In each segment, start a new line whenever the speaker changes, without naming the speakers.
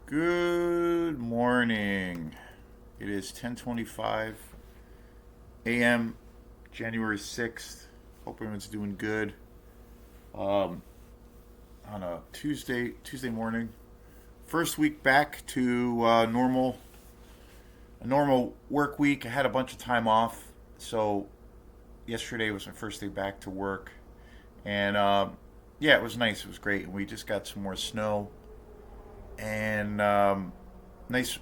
Good morning. It is 10:25 a.m. January 6th. Hope everyone's doing good. Um, on a Tuesday morning. First week back to a normal work week. I had a bunch of time off, so yesterday was my first day back to work, and yeah, it was nice. It was great, and we just got some more snow and nice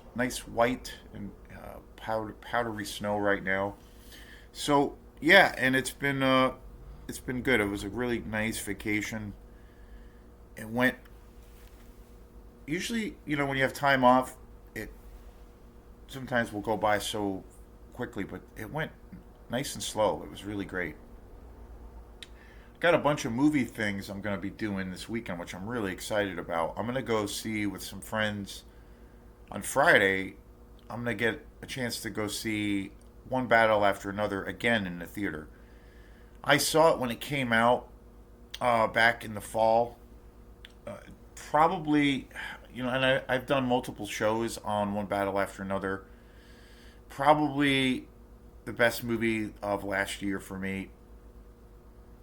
white and powdery snow right now. So yeah, and it's been good. It was a really nice vacation. It went usually when you have time off, it sometimes will go by so quickly, but it went nice and slow. It was really great. Got a bunch of movie things I'm going to be doing this weekend, which I'm really excited about. I'm going to go see with some friends on Friday. I'm going to get a chance to go see One Battle After Another again in the theater. I saw it when it came out back in the fall. Uh, Probably, and I've done multiple shows on One Battle After Another. Probably the best movie of last year for me.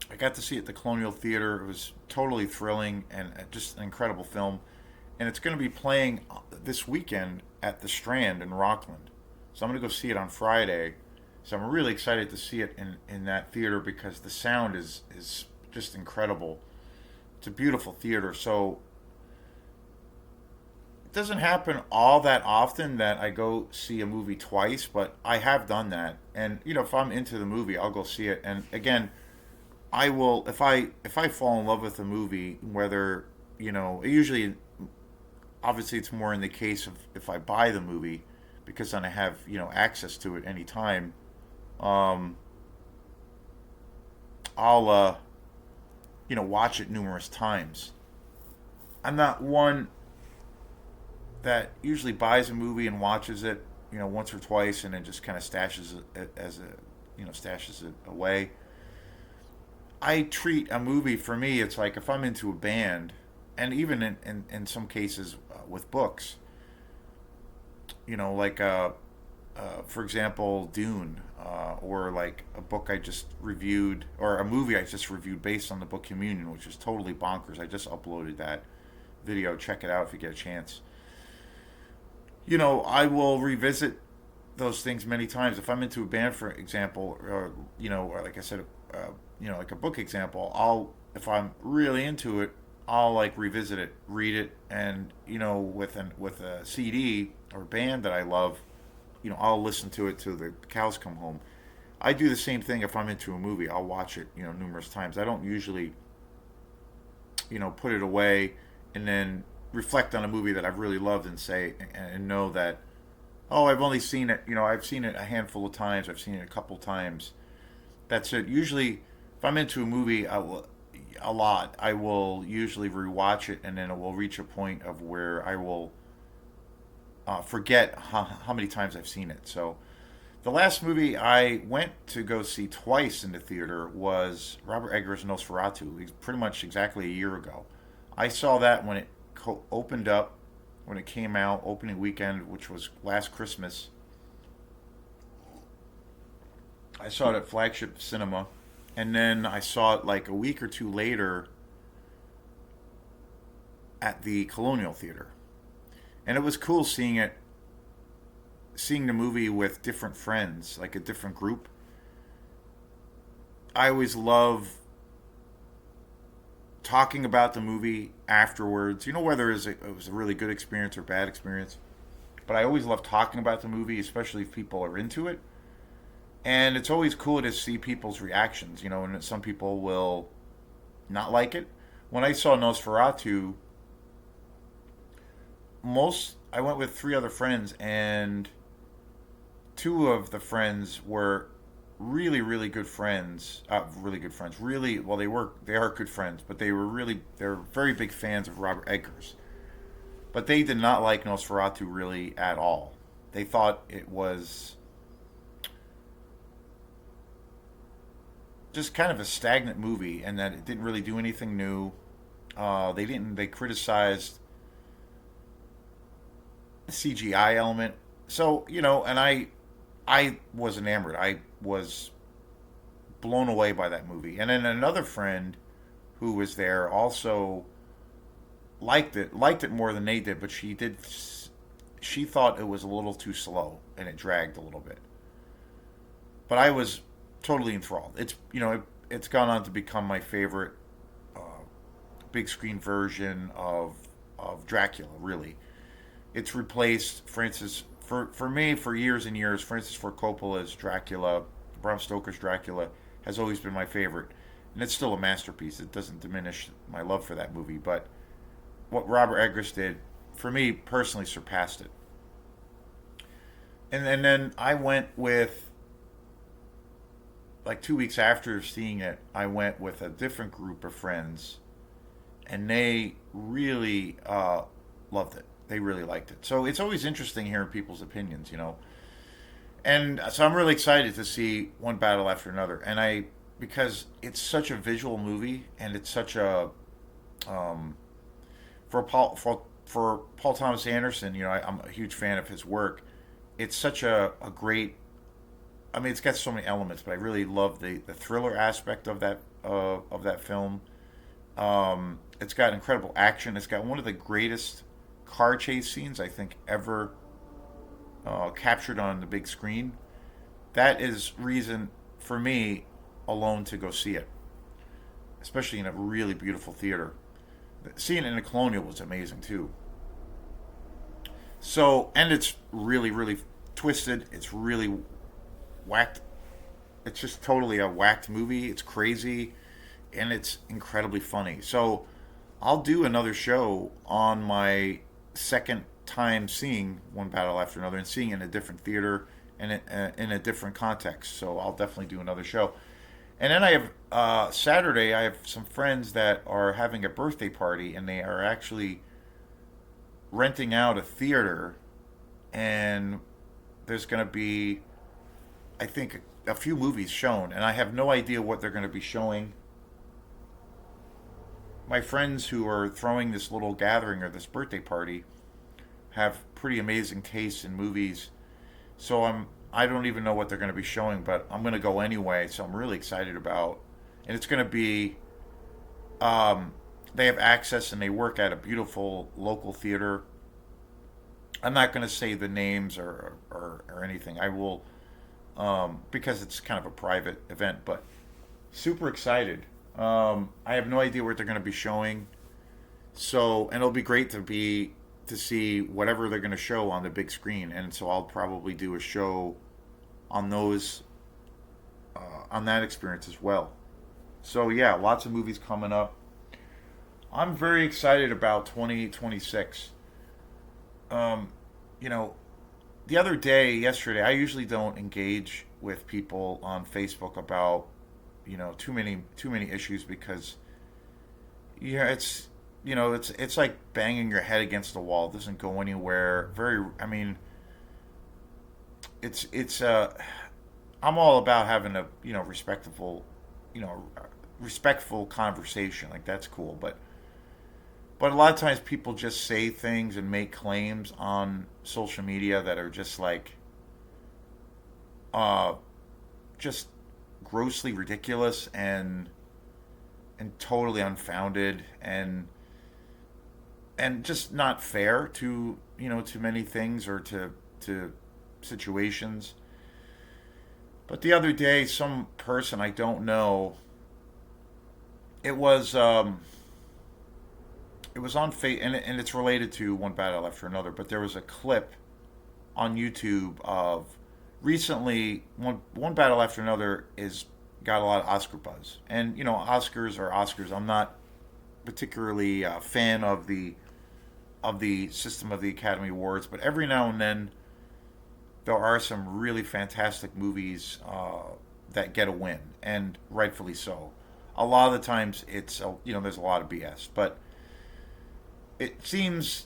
I got to see it at the Colonial Theater. It was totally thrilling and just an incredible film. And it's going to be playing this weekend at the Strand in Rockland. So I'm going to go see it on Friday. So I'm really excited to see it in that theater because the sound is just incredible. It's a beautiful theater. So it doesn't happen all that often that I go see a movie twice, but I have done that. And if I'm into the movie, I'll go see it. And again, I will if I fall in love with a movie, whether usually obviously it's more in the case of if I buy the movie because then I have access to it anytime. Um, I'll watch it numerous times. I'm not one that usually buys a movie and watches it once or twice and then just kind of stashes it as a stashes it away. I treat a movie for me. It's like if I'm into a band, and even in some cases with books, like for example, Dune, or like a book I just reviewed, or a movie I just reviewed based on the book Communion, which is totally bonkers. I just uploaded that video. Check it out if you get a chance. I will revisit those things many times. If I'm into a band, for example, or like I said, like a book example, if I'm really into it, I'll like revisit it, read it, and with a CD or band that I love, I'll listen to it till the cows come home. I do the same thing if I'm into a movie. I'll watch it, numerous times. I don't usually, put it away and then reflect on a movie that I've really loved and say and know that, oh, I've only seen it, I've seen it a handful of times. I've seen it a couple times. That's it. Usually, if I'm into a movie, a lot. I will usually rewatch it, and then it will reach a point of where I will forget how many times I've seen it. So the last movie I went to go see twice in the theater was Robert Eggers' Nosferatu. It's pretty much exactly a year ago. I saw that when it opened up, when it came out, opening weekend, which was last Christmas. I saw it at Flagship Cinema, and then I saw it like a week or two later at the Colonial Theater. And it was cool seeing the movie with different friends, like a different group. I always love talking about the movie afterwards. Whether it was a really good experience or bad experience. But I always love talking about the movie, especially if people are into it. And it's always cool to see people's reactions, and some people will not like it. When I saw Nosferatu, I went with three other friends, and two of the friends were really really good friends. Really good friends. Really well, they are good friends, but they're very big fans of Robert Eggers. But they did not like Nosferatu really at all. They thought it was just kind of a stagnant movie, and that it didn't really do anything new. They criticized CGI element. So and I was enamored. I was blown away by that movie. And then another friend who was there also liked it more than they did, but she thought it was a little too slow and it dragged a little bit. But I was totally enthralled. It's gone on to become my favorite uh, big screen version of Dracula. Really, it's replaced Francis for me for years and years. Francis Ford Coppola's Dracula, Bram Stoker's Dracula, has always been my favorite, and it's still a masterpiece. It doesn't diminish my love for that movie, but what Robert Eggers did, for me personally, surpassed it. And then I went with, like 2 weeks after seeing it, I went with a different group of friends, and they really loved it. They really liked it. So it's always interesting hearing people's opinions. And so I'm really excited to see One Battle After Another, and because it's such a visual movie, and it's such a um, for Paul Thomas Anderson. I'm a huge fan of his work. It's such a great. I mean, it's got so many elements, but I really love the thriller aspect of that film. It's got incredible action. It's got one of the greatest car chase scenes I think ever captured on the big screen. That is reason for me alone to go see it, especially in a really beautiful theater. Seeing it in a Colonial was amazing too. So, and it's really, really twisted. It's really whacked. It's just totally a whacked movie. It's crazy, and it's incredibly funny. So, I'll do another show on my second time seeing One Battle After Another and seeing it in a different theater and in a different context. So, I'll definitely do another show. And then I have Saturday. I have some friends that are having a birthday party, and they are actually renting out a theater, and there's going to be, I think, a few movies shown, and I have no idea what they're going to be showing. My friends who are throwing this little gathering or this birthday party have pretty amazing tastes in movies, so I don't even know what they're going to be showing, but I'm going to go anyway. So I'm really excited about, and it's going to be. They have access and they work at a beautiful local theater. I'm not going to say the names or anything. I will, because it's kind of a private event, but super excited. I have no idea what they're going to be showing. So, and it'll be great to see whatever they're going to show on the big screen, and so I'll probably do a show on those on that experience as well. So yeah, lots of movies coming up. I'm very excited about 2026. Um, you know, yesterday, I usually don't engage with people on Facebook about too many issues because it's like banging your head against the wall. It doesn't go anywhere. I mean, it's I'm all about having a you know respectful conversation. Like that's cool, but a lot of times people just say things and make claims on social media that are just like uh just grossly ridiculous and totally unfounded and just not fair to many things or to situations. But the other day, some person I don't know, it was it was on and it's related to One Battle After Another. But there was a clip on YouTube of recently One Battle After Another is got a lot of Oscar buzz, and Oscars are Oscars. I'm not particularly a fan of the system of the Academy Awards, but every now and then there are some really fantastic movies that get a win, and rightfully so. A lot of the times there's a lot of BS, but it seems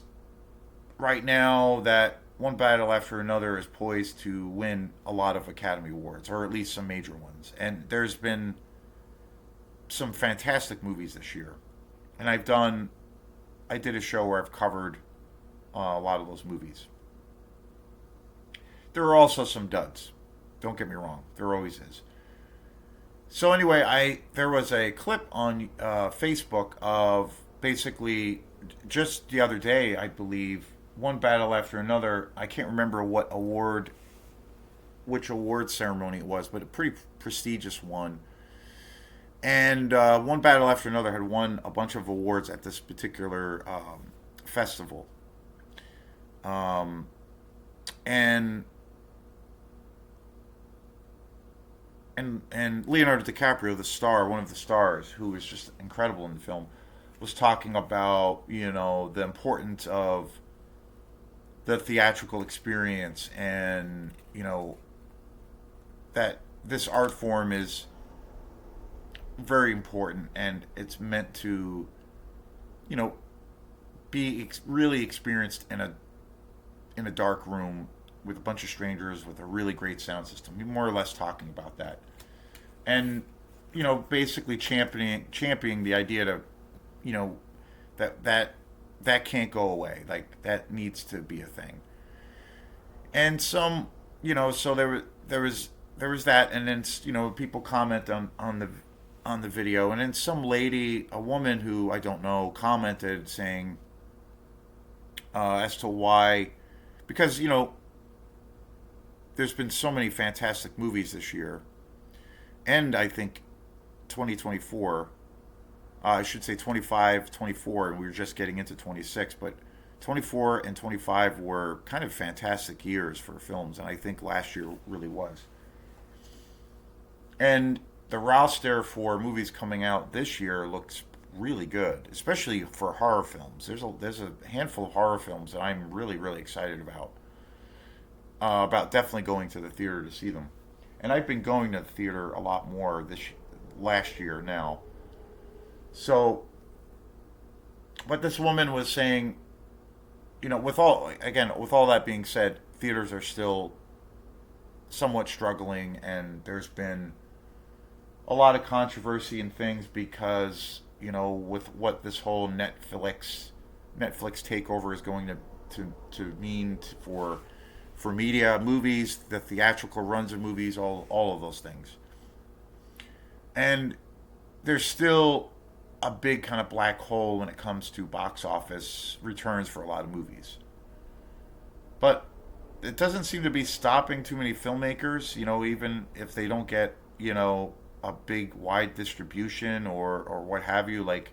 right now that One Battle After Another is poised to win a lot of Academy Awards, or at least some major ones. And there's been some fantastic movies this year, and I did a show where I've covered a lot of those movies. there are also some duds. Don't get me wrong. There always is. So anyway, I there was a clip on Facebook of basically just the other day, I believe, one battle after another. I can't remember which award ceremony it was, but a pretty prestigious one. And one battle after another had won a bunch of awards at this particular festival. Um, and and Leonardo DiCaprio, the star, one of the stars, who was just incredible in the film, was talking about the importance of the theatrical experience, and that this art form is very important, and it's meant to you know be really experienced in a dark room with a bunch of strangers with a really great sound system. More or less talking about that, and basically championing the idea to you know that can't go away. Like, that needs to be a thing. And so there was that, and then people comment on the video, and then some lady, a woman who I don't know, commented saying as to why, because there's been so many fantastic movies this year, and I think 2024, I should say 25, 24, and we were just getting into 26, but 24 and 25 were kind of fantastic years for films, and I think last year really was. And the roster for movies coming out this year looks really good, especially for horror films. There's a handful of horror films that I'm really really excited about definitely going to the theater to see them. And I've been going to the theater a lot more this last year now. So, but this woman was saying, with all that being said, theaters are still somewhat struggling, and there's been a lot of controversy and things because with what this whole Netflix takeover is going to mean for media, movies, the theatrical runs of movies, all of those things. And there's still a big kind of black hole when it comes to box office returns for a lot of movies. But it doesn't seem to be stopping too many filmmakers, even if they don't get, a big wide distribution or what have you. Like,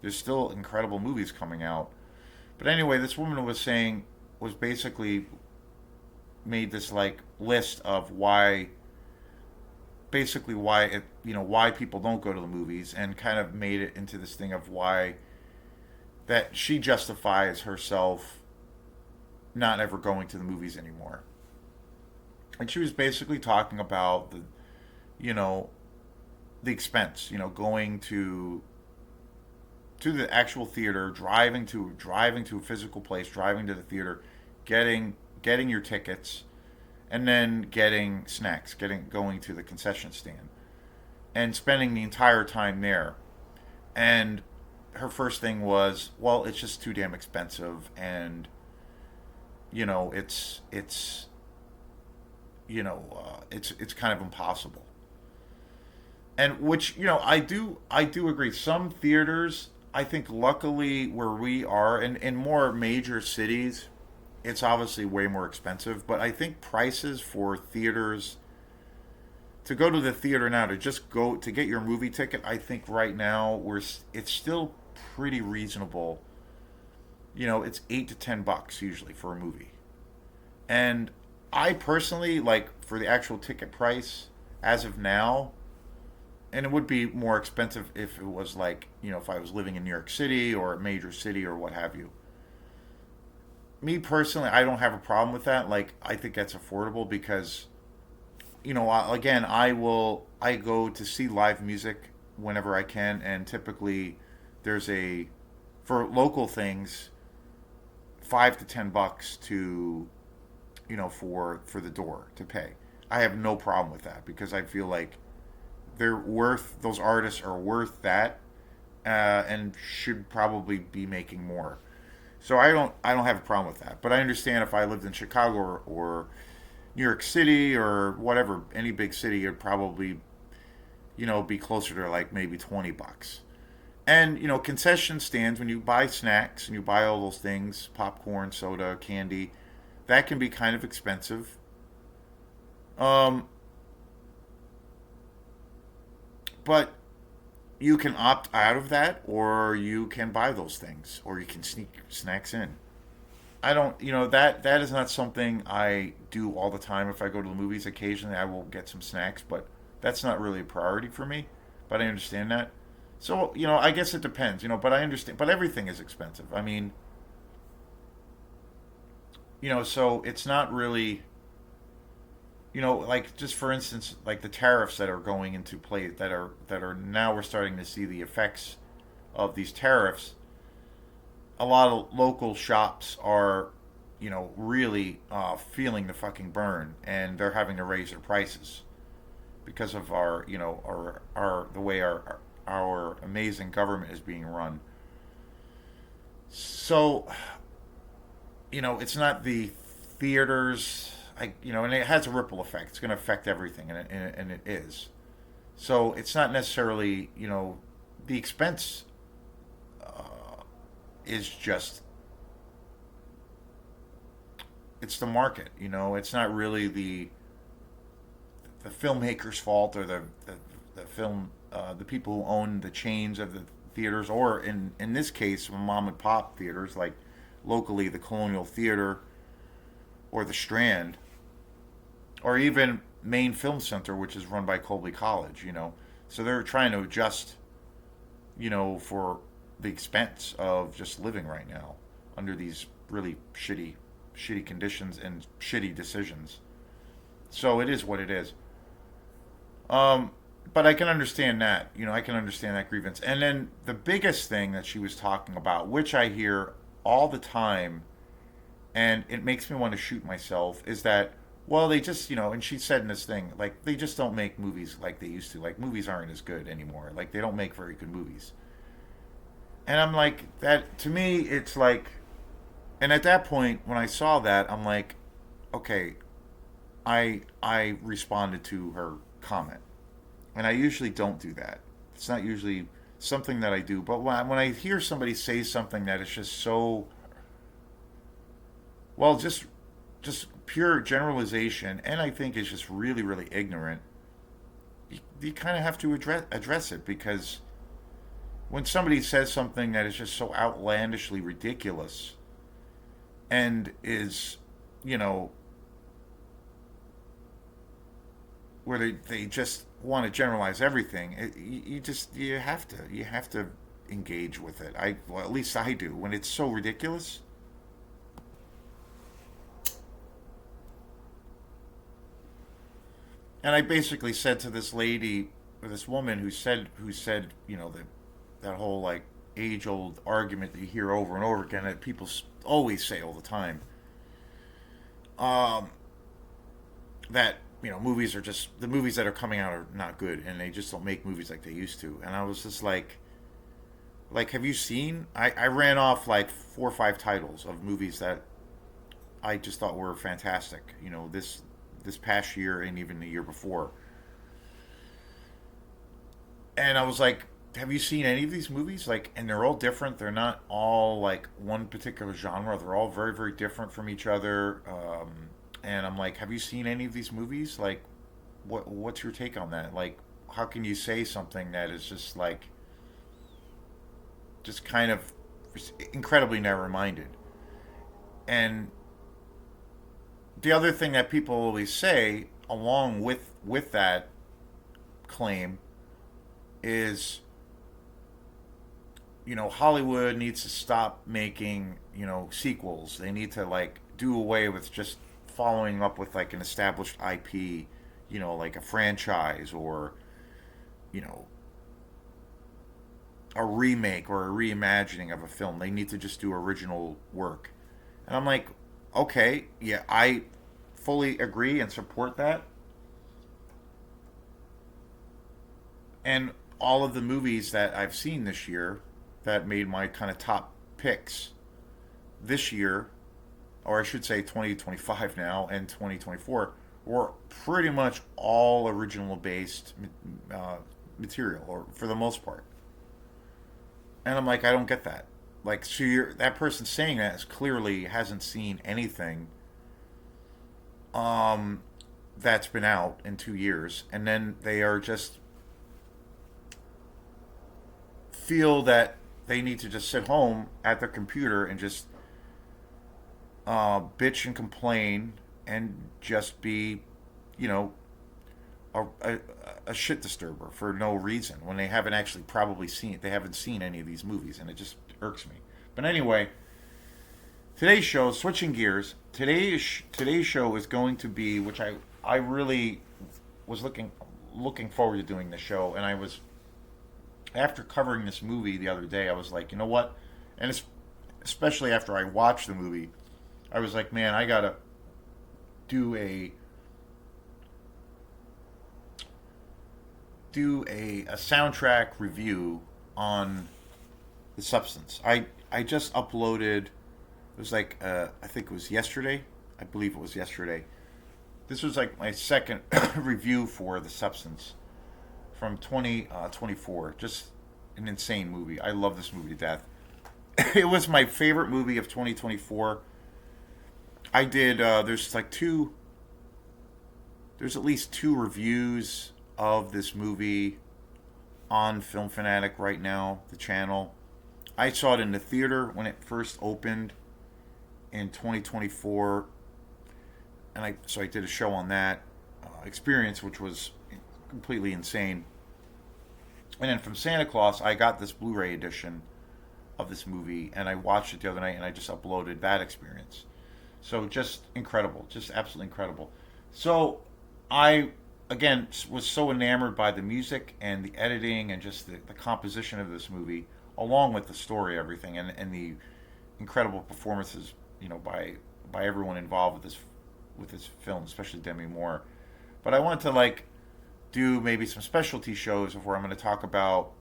there's still incredible movies coming out. But anyway, this woman was basically made this like list of why people don't go to the movies, and kind of made it into this thing of why that she justifies herself not ever going to the movies anymore. And she was basically talking about you know the expense, going to the actual theater, driving to a physical place, driving to the theater, getting your tickets, and then getting snacks, going to the concession stand, and spending the entire time there. And her first thing was, well, it's just too damn expensive, and it's kind of impossible. And which I do agree. Some theaters, I think, luckily where we are in more major cities, it's obviously way more expensive. But I think prices for theaters, to go to the theater now, to just go to get your movie ticket, I think right now it's still pretty reasonable. It's $8 to $10 usually for a movie. And I personally, like, for the actual ticket price as of now, and it would be more expensive if it was like, if I was living in New York City or a major city or what have you. Me personally, I don't have a problem with that. Like, I think that's affordable because, again, I go to see live music whenever I can, and typically there's for local things, $5 to $10 to, for the door to pay. I have no problem with that because I feel like those artists are worth that, and should probably be making more. So I don't have a problem with that. But I understand if I lived in Chicago or New York City or whatever, any big city, it'd probably, be closer to like maybe $20. And, concession stands, when you buy snacks and you buy all those things, popcorn, soda, candy, that can be kind of expensive. Um, but you can opt out of that, or you can buy those things, or you can sneak snacks in. I don't, that is not something I do all the time. If I go to the movies, occasionally I will get some snacks, but that's not really a priority for me. But I understand that. So, I guess it depends, but I understand. But everything is expensive. I mean, so it's not really, like just for instance, like the tariffs that are going into play that are now we're starting to see the effects of these tariffs. A lot of local shops are, really feeling the fucking burn, and they're having to raise their prices because of our, our the way our amazing government is being run. So, it's not the theaters. And it has a ripple effect. It's going to affect everything, and it is. So it's not necessarily, the expense is just it's the market. It's not really the filmmaker's fault, or the film the people who own the chains of the theaters, or in this case mom and pop theaters like locally the Colonial Theater or the Strand, or even Maine Film Center, which is run by Colby College. So they're trying to adjust, for the expense of just living right now under these really shitty conditions and shitty decisions. So it is what it is. Um, but I can understand that. I can understand that grievance. And then the biggest thing that she was talking about, which I hear all the time, and it makes me want to shoot myself, is that, well, they just, and she said in this thing, like, they just don't make movies like they used to. Like, movies aren't as good anymore. Like, they don't make very good movies. And I'm like, that, to me, it's like, and at that point, when I saw that, I'm like, okay, I responded to her comment. And I usually don't do that. It's not usually something that I do. But when I hear somebody say something that is just so, well, just pure generalization, and I think is just really, really ignorant, you kind of have to address it, because when somebody says something that is just so outlandishly ridiculous and is, you know, where they just want to generalize everything, you have to engage with it. Well, at least I do. When it's so ridiculous, and I basically said to this lady, or this woman who said, that whole like age old argument that you hear over and over again that people always say all the time, um, that movies are just the movies that are coming out are not good, and they just don't make movies like they used to. And I was just like, have you seen? I ran off like 4 or 5 titles of movies that I just thought were fantastic. This past year and even the year before. And I was like, have you seen any of these movies? Like, and they're all different. They're not all like one particular genre. They're all very, very different from each other. And I'm like, have you seen any of these movies? Like, what's your take on that? Like, how can you say something that is just like, just kind of incredibly narrow-minded? And the other thing that people always say, along with that claim, is Hollywood needs to stop making sequels. They need to like do away with just following up with like an established IP, like a franchise, or you know a remake or a reimagining of a film. They need to just do original work. And I'm like, okay, yeah, I fully agree and support that. And all of the movies that I've seen this year that made my kind of top picks this year, or I should say 2025 now and 2024, were pretty much all original based material, or for the most part. And I'm like, I don't get that. Like, so that person saying that is clearly hasn't seen anything um, that's been out in 2 years, and then they are just feel that they need to just sit home at their computer and just bitch and complain and just be, you know, a, a, a shit disturber for no reason when they haven't actually probably seen it. They haven't seen any of these movies, and it just irks me. But anyway, today's show, switching gears, today's show is going to be, which I really was looking forward to doing this show, and I was after covering this movie the other day, I was like, you know what, and it's, especially after I watched the movie, I was like, man, I gotta do a soundtrack review on The Substance. I just uploaded. It was like I think it was yesterday. I believe it was yesterday. This was like my second review for The Substance from 2024. Just an insane movie. I love this movie to death. It was my favorite movie of 2024. I did. There's like two. There's at least two reviews of this movie on Film Fanatic right now, the channel. I saw it in the theater when it first opened in 2024, and I did a show on that experience, which was completely insane. And then from Santa Claus, I got this Blu-ray edition of this movie, and I watched it the other night, and I just uploaded that experience. So just incredible, just absolutely incredible. So I again was so enamored by the music and the editing and just the composition of this movie, along with the story, everything, and the incredible performances, by everyone involved with this film, especially Demi Moore. But I want to do maybe some specialty shows where I'm going to talk about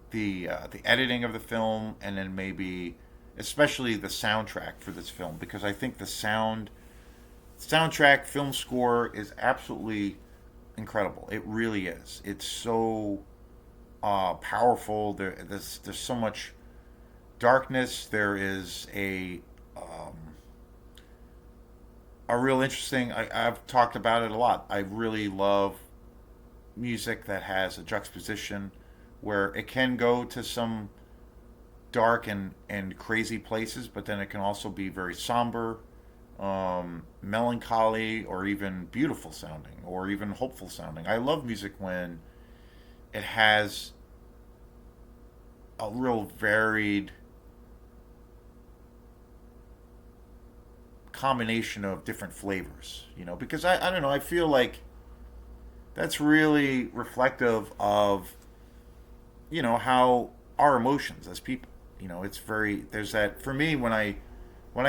the editing of the film, and then maybe especially the soundtrack for this film, because I think the soundtrack film score is absolutely incredible. It really is. It's so powerful. There's so much darkness. There is a real interesting. I've talked about it a lot. I really love music that has a juxtaposition where it can go to some dark and crazy places, but then it can also be very somber, melancholy, or even beautiful sounding, or even hopeful sounding. I love music when it has a real varied combination of different flavors, because I don't know, I feel like that's really reflective of, how our emotions as people, it's very, there's that, for me, when I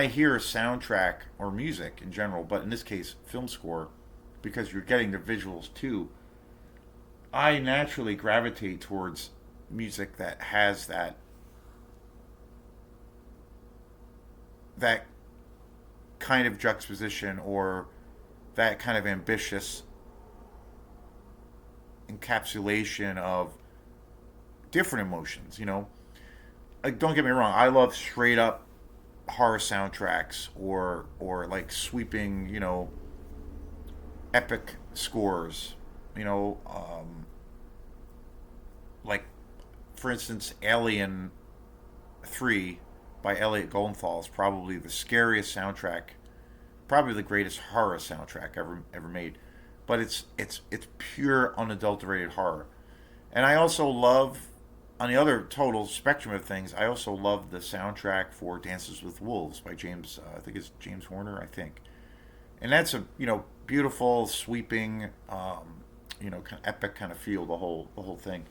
hear a soundtrack or music in general, but in this case, film score, because you're getting the visuals too, I naturally gravitate towards music that has that kind of juxtaposition, or that kind of ambitious encapsulation of different emotions. Like, don't get me wrong, I love straight up horror soundtracks, or like sweeping, epic scores. Like, for instance, Alien 3 by Elliot Goldenthal is probably the scariest soundtrack, probably the greatest horror soundtrack ever made. But it's pure unadulterated horror. And I also love, on the other total spectrum of things, I also love the soundtrack for Dances with Wolves by James, I think it's James Horner, I think. And that's a beautiful, sweeping, kind of epic kind of feel, the whole thing.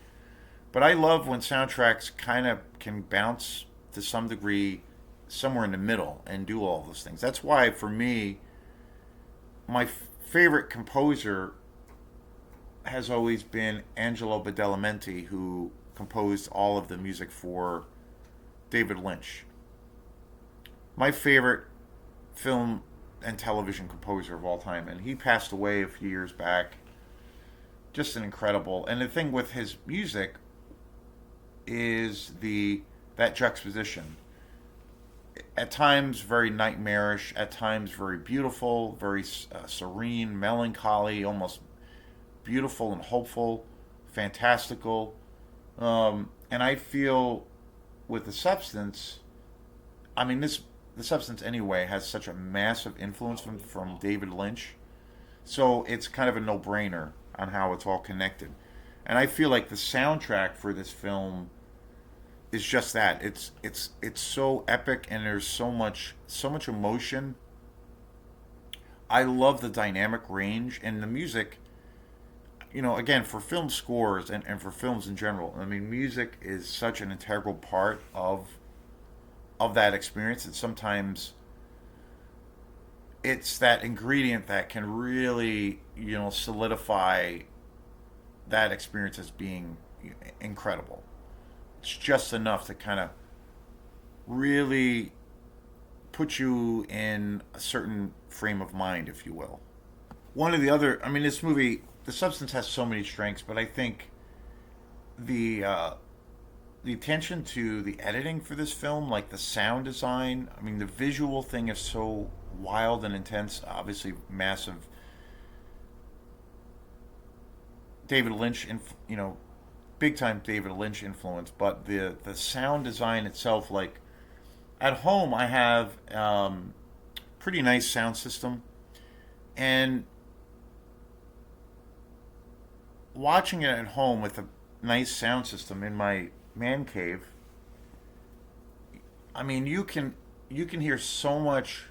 But I love when soundtracks kind of can bounce to some degree somewhere in the middle and do all those things. That's why, for me, my favorite composer has always been Angelo Badalamenti, who composed all of the music for David Lynch. My favorite film and television composer of all time, and he passed away a few years back. Just an incredible. And the thing with his music is the that juxtaposition. At times very nightmarish, at times very beautiful, very serene, melancholy, almost beautiful and hopeful, fantastical. And I feel with the substance, I mean, this the substance anyway has such a massive influence from David Lynch, so it's kind of a no brainer on how it's all connected. And I feel like the soundtrack for this film is just that. It's so epic, and there's so much emotion. I love the dynamic range and the music. Again, for film scores and for films in general, I mean, music is such an integral part of that experience. And sometimes it's that ingredient that can really, solidify that experience as being incredible. It's just enough to kind of really put you in a certain frame of mind, if you will. One of the other, I mean, this movie, The Substance has so many strengths, but I think the uh, the attention to the editing for this film, like the sound design, I mean, the visual thing is so wild and intense. Obviously, massive David Lynch, big time David Lynch influence. But the sound design itself, like at home, I have pretty nice sound system, and watching it at home with a nice sound system in my man cave, I mean, you can hear so much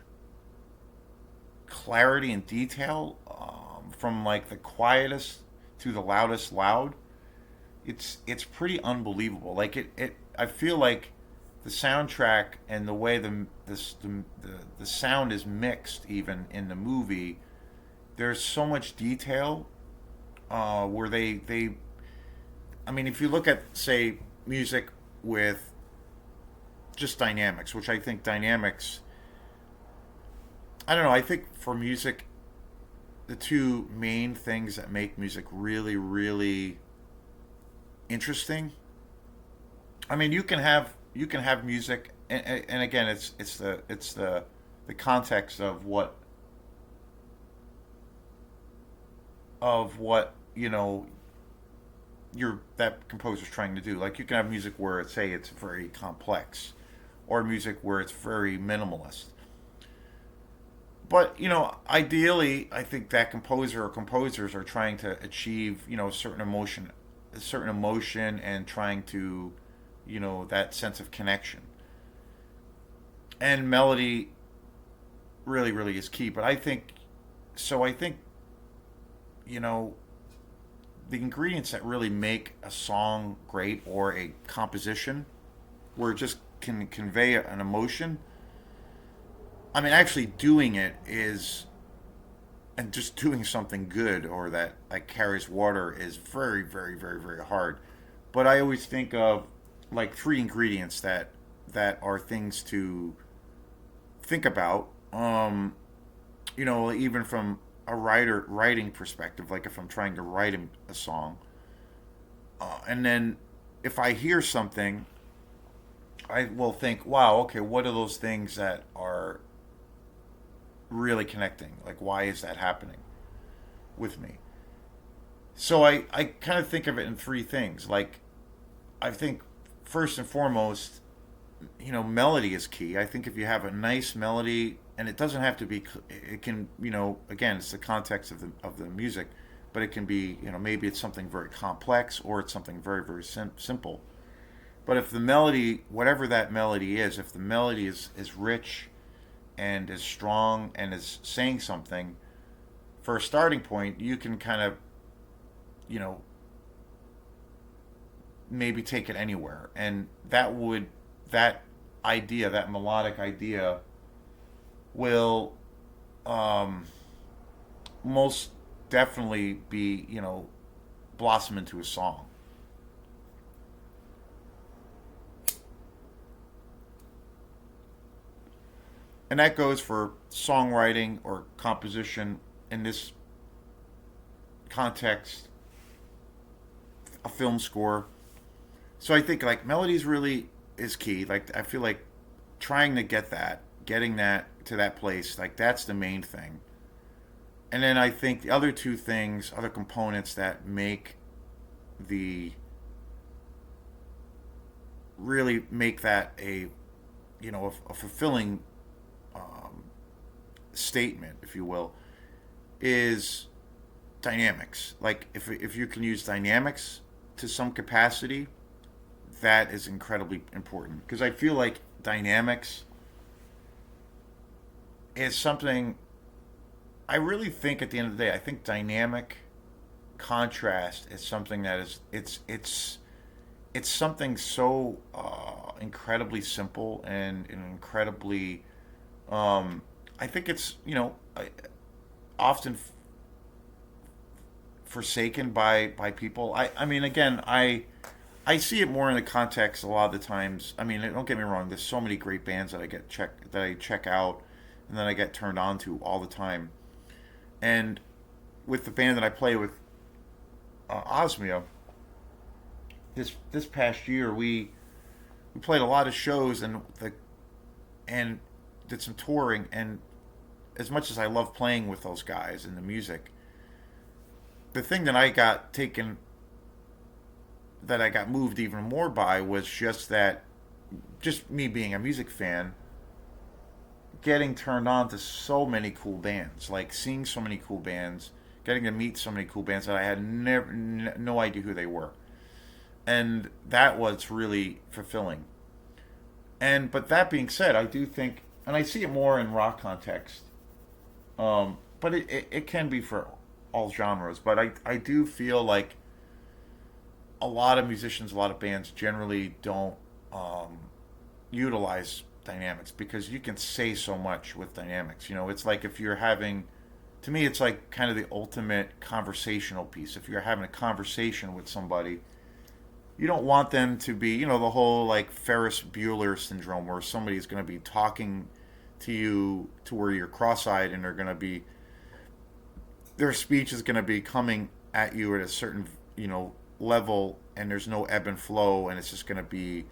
clarity and detail, from like the quietest to the loudest loud. It's pretty unbelievable. Like I feel like the soundtrack and the way the sound is mixed, even in the movie, there's so much detail, where they I mean, if you look at, say, music with just dynamics, which I think dynamics, I don't know, I think for music, the two main things that make music really, really interesting. I mean, you can have music, and again, it's the context of what that composer's trying to do. Like, you can have music where it's very complex, or music where it's very minimalist. But ideally, I think that composer or composers are trying to achieve a certain emotion, and trying to, that sense of connection. And melody really, really is key. But I think you know the ingredients that really make a song great, or a composition where it just can convey an emotion. I mean, actually doing it is, and just doing something good, or that like carries water, is very, very, very, very hard. But I always think of like three ingredients that are things to think about. Even from a writing perspective, like if I'm trying to write a song, and then if I hear something, I will think, wow, okay, what are those things that are really connecting? Like, why is that happening with me? So I kind of think of it in three things. Like, I think first and foremost, melody is key. I think if you have a nice melody, and it doesn't have to be, it can, again, it's the context of the music, but it can be, maybe it's something very complex, or it's something very, very simple. But if the melody, whatever that melody is, if the melody is rich and is strong and is saying something, for a starting point, you can kind of, you know, maybe take it anywhere. And that idea, that melodic idea, will um, most definitely be, blossom into a song. And that goes for songwriting or composition in this context, a film score. So I think like melodies really is key. Like I feel like trying to getting that to that place, like that's the main thing. And then I think the other two things, other components that make the really make that a fulfilling um, statement, if you will, is dynamics. Like if you can use dynamics to some capacity, that is incredibly important because I feel like dynamics is something I really think at the end of the day, I think dynamic contrast is something that is it's something so incredibly simple and incredibly I think it's often forsaken by people. I mean again I see it more in the context a lot of the times. I mean, don't get me wrong. There's so many great bands that I check out, and then I get turned on to all the time. And with the band that I play with, Osmia, this past year we played a lot of shows and did some touring. And as much as I love playing with those guys and the music, the thing that I got moved even more by was just me being a music fan, getting turned on to so many cool bands, like seeing so many cool bands, getting to meet so many cool bands that I had no idea who they were, and that was really fulfilling. And but that being said, I do think, and I see it more in rock context, but it can be for all genres. But I do feel like a lot of musicians, a lot of bands generally don't um, utilize dynamics because you can say so much with dynamics. It's like if you're having, to me, it's like kind of the ultimate conversational piece. If you're having a conversation with somebody, you don't want them to be, the whole like Ferris Bueller syndrome where somebody's going to be talking to you to where you're cross-eyed and their speech is going to be coming at you at a certain, level, and there's no ebb and flow, and it's just going to be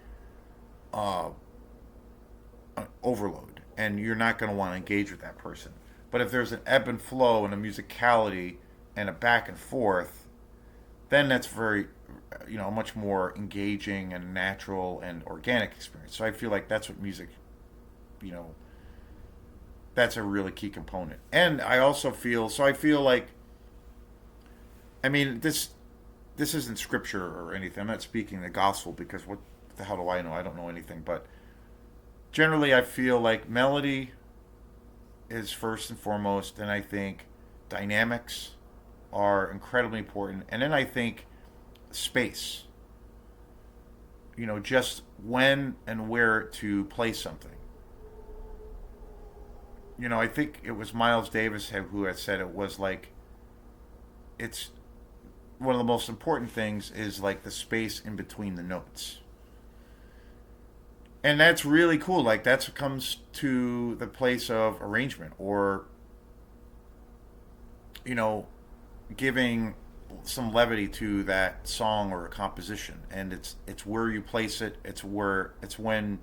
uh, overload, and you're not going to want to engage with that person. But if there's an ebb and flow and a musicality and a back and forth, then that's very, much more engaging and natural and organic experience. So I feel like that's what music, you know, that's a really key component. And I also feel, so I feel like, I mean, this isn't scripture or anything. I'm not speaking the gospel because what the hell do I know? I don't know anything. But generally, I feel like melody is first and foremost, and I think dynamics are incredibly important. And then I think space, just when and where to play something. I think it was Miles Davis who had said it was like, it's one of the most important things is like the space in between the notes. And that's really cool. Like that comes to the place of arrangement or, you know, giving some levity to that song or a composition. And it's where you place it. It's when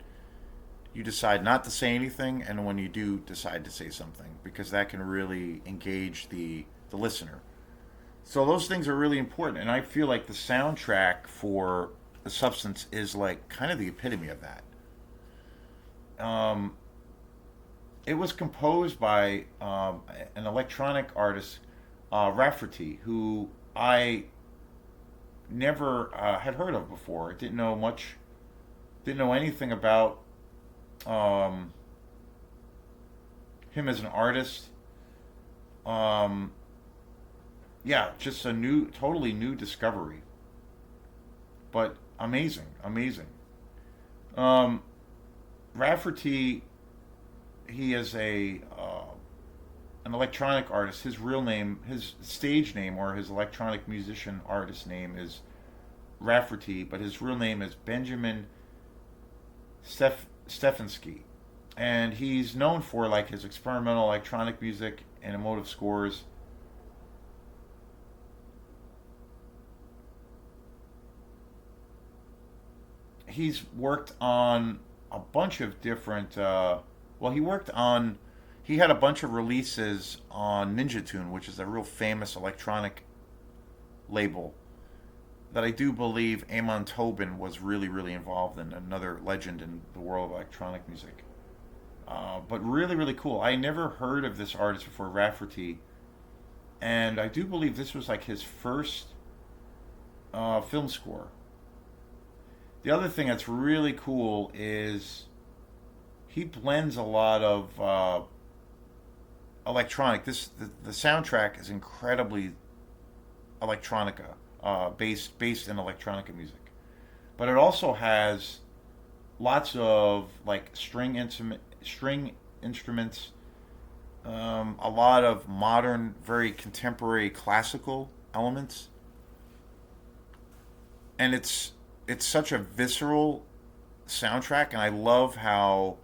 you decide not to say anything and when you do decide to say something because that can really engage the listener. So those things are really important, and I feel like the soundtrack for the Substance is like kind of the epitome of that. Um, it was composed by an electronic artist, Raffertie, who I never had heard of before. Didn't know much, didn't know anything about um, him as an artist. Um, yeah, just a totally new discovery, but amazing, amazing. Um, Rafferty, he is an electronic artist. His real name, his stage name, or his electronic musician artist name is Rafferty, but his real name is Benjamin Stefanski, and he's known for like his experimental electronic music and emotive scores. He's worked on a bunch of different. Well, he worked on. He had a bunch of releases on Ninja Tune, which is a real famous electronic label that I do believe Amon Tobin was really, really involved in. Another legend in the world of electronic music. But really, really cool. I never heard of this artist before, Rafferty, and I do believe this was like his first film score. The other thing that's really cool is he blends a lot of electronic. The soundtrack is incredibly electronica, based in electronica music, but it also has lots of like string instruments, a lot of modern, very contemporary classical elements, and it's such a visceral soundtrack, and I love how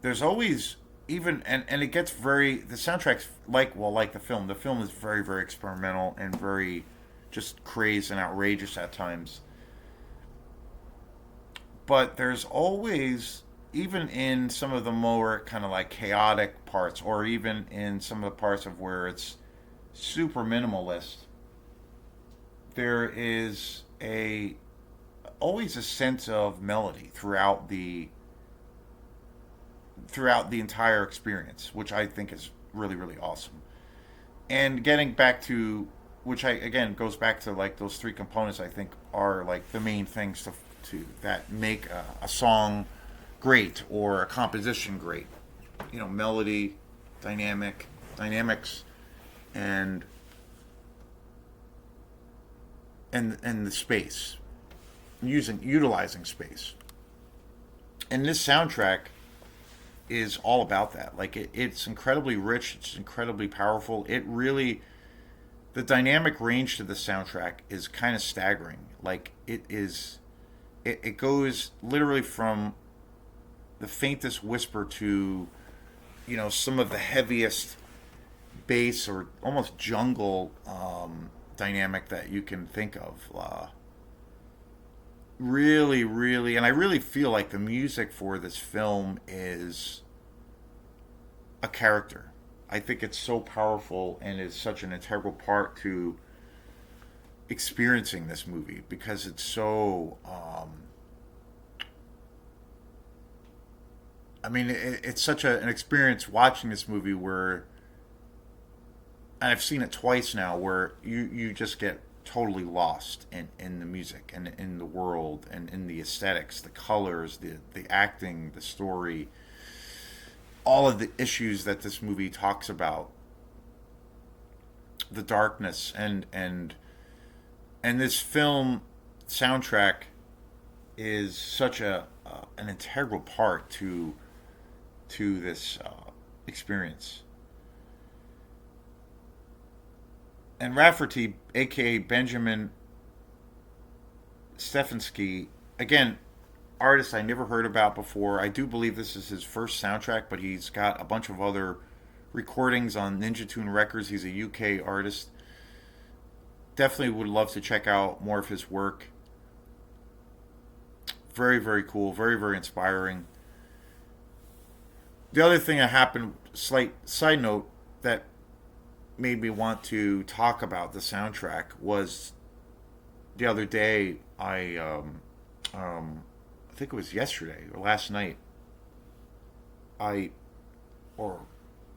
there's always even and it gets very the soundtrack's like the film. The film is very very experimental and very just crazed and outrageous at times. But there's always even in some of the more kind of like chaotic parts or even in some of the parts of where it's super minimalist, there is a always a sense of melody throughout the entire experience, which I think is really really awesome. And getting back to which I again goes back to like those three components I think are like the main things to that make a song great or a composition great. You know, melody, dynamics, and and the space, utilizing space. And this soundtrack is all about that. Like it's incredibly rich. It's incredibly powerful. It really the dynamic range to the soundtrack is kind of staggering. Like it is, it goes literally from the faintest whisper to some of the heaviest bass or almost jungle dynamic that you can think of. Really, really, and I really feel like the music for this film is a character. I think it's so powerful and is such an integral part to experiencing this movie because it's so. I mean, it's such an experience watching this movie where, and I've seen it twice now, where you just get totally lost in the music and in the world and in the aesthetics, the colors, the acting, the story, all of the issues that this movie talks about, the darkness and this film soundtrack is such a an integral part to this experience. And Rafferty, aka Benjamin Stefanski, again, artist I never heard about before. I do believe this is his first soundtrack, but he's got a bunch of other recordings on Ninja Tune Records. He's a UK artist. Definitely would love to check out more of his work. Very, very cool. Very, very inspiring. The other thing that happened, slight side note, that made me want to talk about the soundtrack was the other day. I think it was yesterday or last night. I or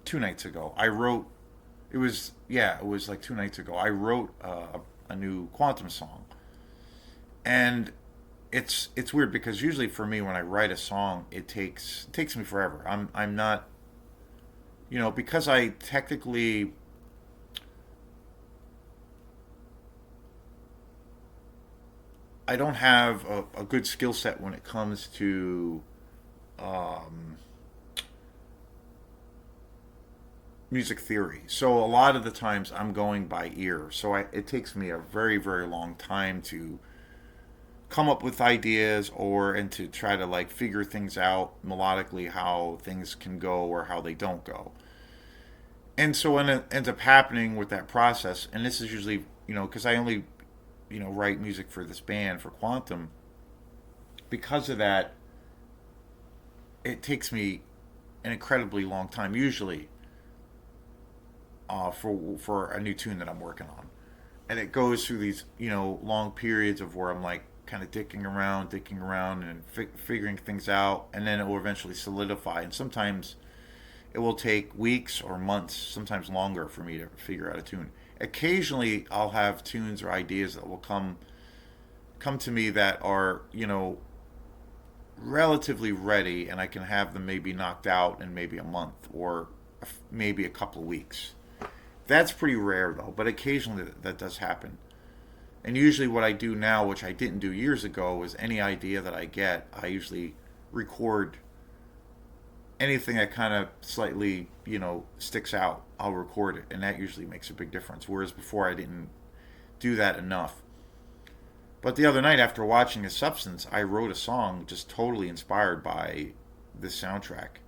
2 nights ago. I wrote. It was yeah. It was like 2 nights ago. I wrote a new Quantum song, and it's weird because usually for me when I write a song, it takes me forever. I'm not because I technically I don't have a good skill set when it comes to um, music theory. So a lot of the times I'm going by ear. So it takes me a very very long time to come up with ideas or and to try to like figure things out melodically how things can go or how they don't go. And so when it ends up happening with that process, and this is usually, because I only, write music for this band for Quantum, because of that, it takes me an incredibly long time usually for a new tune that I'm working on, and it goes through these long periods of where I'm like kind of dicking around, and figuring things out, and then it will eventually solidify. And sometimes it will take weeks or months, sometimes longer, for me to figure out a tune. Occasionally, I'll have tunes or ideas that will come to me that are relatively ready, and I can have them maybe knocked out in maybe a month or maybe a couple of weeks. That's pretty rare though, but occasionally that does happen. And usually what I do now, which I didn't do years ago, is any idea that I get, I usually record anything that kind of slightly, sticks out. I'll record it, and that usually makes a big difference. Whereas before I didn't do that enough. But the other night, after watching The Substance, I wrote a song just totally inspired by this soundtrack.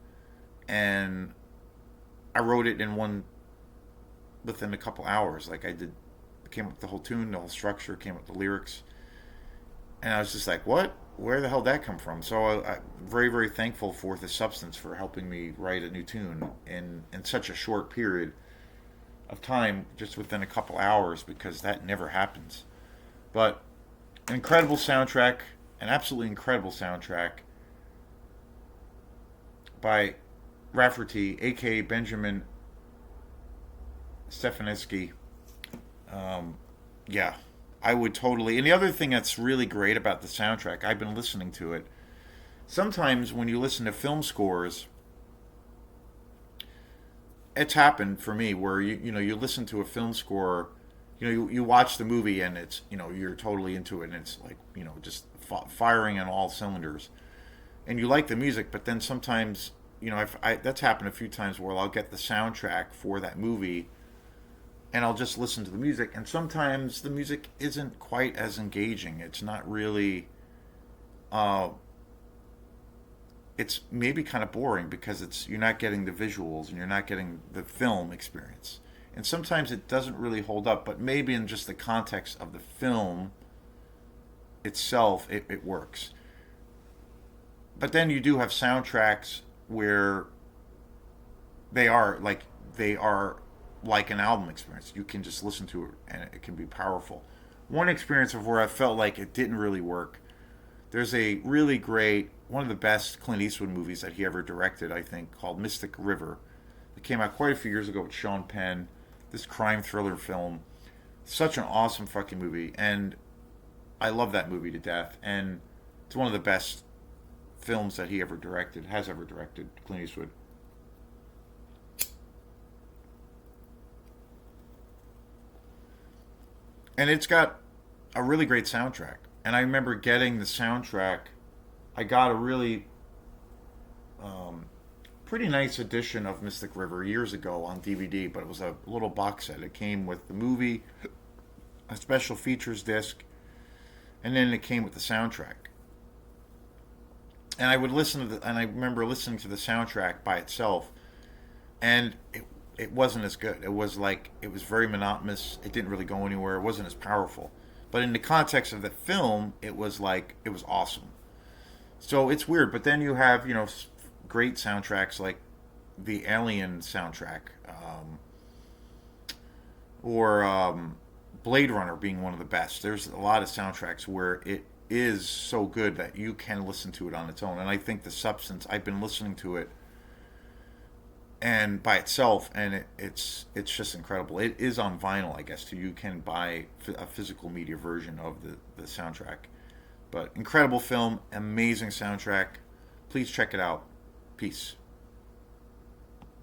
And I wrote it within a couple hours. Like I did, came up with the whole tune, the whole structure, came up with the lyrics. And I was just like, what? Where the hell did that come from? So I'm very, very thankful for The Substance for helping me write a new tune in such a short period of time, just within a couple hours, because that never happens. But an incredible soundtrack, an absolutely incredible soundtrack by Raffertie, aka Benjamin Stefanski. Yeah, I would totally. And the other thing that's really great about the soundtrack, I've been listening to it. Sometimes when you listen to film scores, it's happened for me where you listen to a film score, you watch the movie and it's you're totally into it, and it's like just firing on all cylinders, and you like the music, but then sometimes that's happened a few times where I'll get the soundtrack for that movie and I'll just listen to the music, and sometimes the music isn't quite as engaging. It's not really it's maybe kind of boring because you're not getting the visuals and you're not getting the film experience. And sometimes it doesn't really hold up, but maybe in just the context of the film itself, it works. But then you do have soundtracks where they are like an album experience. You can just listen to it and it can be powerful. One experience of where I felt like it didn't really work. There's a really great, one of the best Clint Eastwood movies that he ever directed, I think, called Mystic River. It came out quite a few years ago with Sean Penn. This crime thriller film. Such an awesome fucking movie. And I love that movie to death. And it's one of the best films that he ever directed, has ever directed, Clint Eastwood. And it's got a really great soundtrack. And I remember getting the soundtrack. I got a really pretty nice edition of Mystic River years ago on DVD, but it was a little box set. It came with the movie, a special features disc, and then it came with the soundtrack. And I remember listening to the soundtrack by itself, and it wasn't as good. It was very monotonous. It didn't really go anywhere. It wasn't as powerful. But in the context of the film, it was awesome. So it's weird. But then you have, great soundtracks like the Alien soundtrack, or Blade Runner being one of the best. There's a lot of soundtracks where it is so good that you can listen to it on its own. And I think The Substance, I've been listening to it and by itself, and it's just incredible. It is on vinyl, I guess, too. You can buy a physical media version of the soundtrack. But incredible film, amazing soundtrack. Please check it out. Peace.